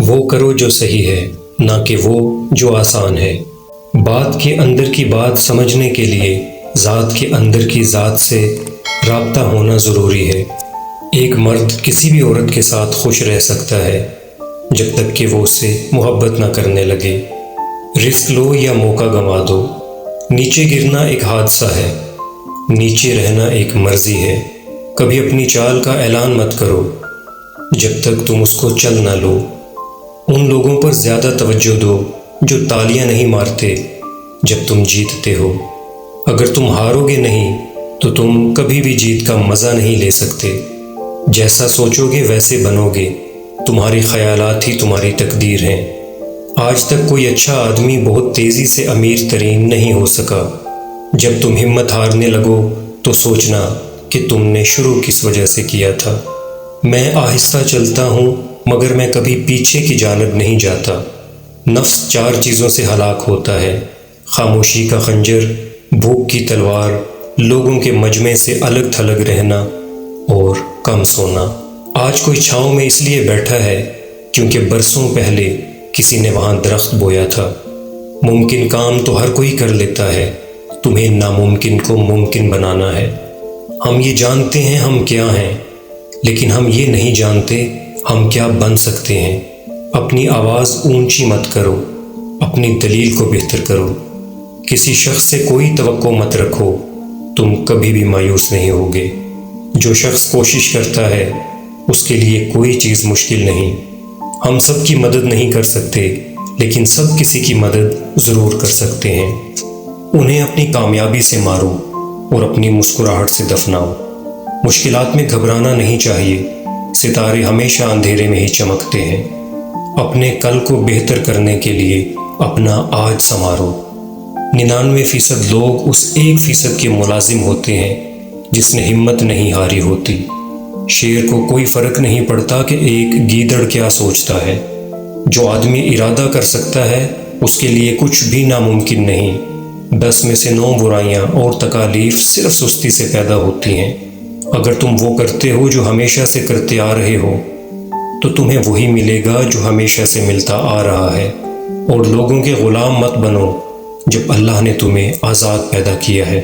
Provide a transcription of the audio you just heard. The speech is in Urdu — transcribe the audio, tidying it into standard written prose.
وہ کرو جو صحیح ہے، نہ کہ وہ جو آسان ہے۔ بات کے اندر کی بات سمجھنے کے لیے ذات کے اندر کی ذات سے رابطہ ہونا ضروری ہے۔ ایک مرد کسی بھی عورت کے ساتھ خوش رہ سکتا ہے جب تک کہ وہ اس سے محبت نہ کرنے لگے۔ رزق لو یا موقع گنوا دو، نیچے گرنا ایک حادثہ ہے، نیچے رہنا ایک مرضی ہے۔ کبھی اپنی چال کا اعلان مت کرو جب تک تم اس کو چل نہ لو۔ ان لوگوں پر زیادہ توجہ دو جو تالیاں نہیں مارتے جب تم جیتتے ہو۔ اگر تم ہارو گے نہیں تو تم کبھی بھی جیت کا مزہ نہیں لے سکتے۔ جیسا سوچو گے ویسے بنو گے، تمہارے خیالات ہی تمہاری تقدیر ہیں۔ آج تک کوئی اچھا آدمی بہت تیزی سے امیر ترین نہیں ہو سکا۔ جب تم ہمت ہارنے لگو تو سوچنا کہ تم نے شروع کس وجہ سے کیا تھا۔ میں آہستہ چلتا ہوں مگر میں کبھی پیچھے کی جانب نہیں جاتا۔ نفس 4 چیزوں سے ہلاک ہوتا ہے: خاموشی کا خنجر، بھوک کی تلوار، لوگوں کے مجمع سے الگ تھلگ رہنا اور کم سونا۔ آج کوئی چھاؤں میں اس لیے بیٹھا ہے کیونکہ برسوں پہلے کسی نے وہاں درخت بویا تھا۔ ممکن کام تو ہر کوئی کر لیتا ہے، تمہیں ناممکن کو ممکن بنانا ہے۔ ہم یہ جانتے ہیں ہم کیا ہیں، لیکن ہم یہ نہیں جانتے ہم کیا بن سکتے ہیں۔ اپنی آواز اونچی مت کرو، اپنی دلیل کو بہتر کرو۔ کسی شخص سے کوئی توقع مت رکھو، تم کبھی بھی مایوس نہیں ہوگے۔ جو شخص کوشش کرتا ہے اس کے لیے کوئی چیز مشکل نہیں۔ ہم سب کی مدد نہیں کر سکتے لیکن سب کسی کی مدد ضرور کر سکتے ہیں۔ انہیں اپنی کامیابی سے مارو اور اپنی مسکراہٹ سے دفناؤ۔ مشکلات میں گھبرانا نہیں چاہیے، ستارے ہمیشہ اندھیرے میں ہی چمکتے ہیں۔ اپنے کل کو بہتر کرنے کے لیے اپنا آج سنوارو۔ 99% لوگ اس 1% کے ملازم ہوتے ہیں جس نے ہمت نہیں ہاری ہوتی۔ شیر کو کوئی فرق نہیں پڑتا کہ ایک گیدڑ کیا سوچتا ہے۔ جو آدمی ارادہ کر سکتا ہے اس کے لیے کچھ بھی ناممکن نہیں۔ 10 میں سے 9 برائیاں اور تکالیف صرف سستی سے پیدا ہوتی ہیں۔ اگر تم وہ کرتے ہو جو ہمیشہ سے کرتے آ رہے ہو تو تمہیں وہی ملے گا جو ہمیشہ سے ملتا آ رہا ہے۔ اور لوگوں کے غلام مت بنو جب اللہ نے تمہیں آزاد پیدا کیا ہے۔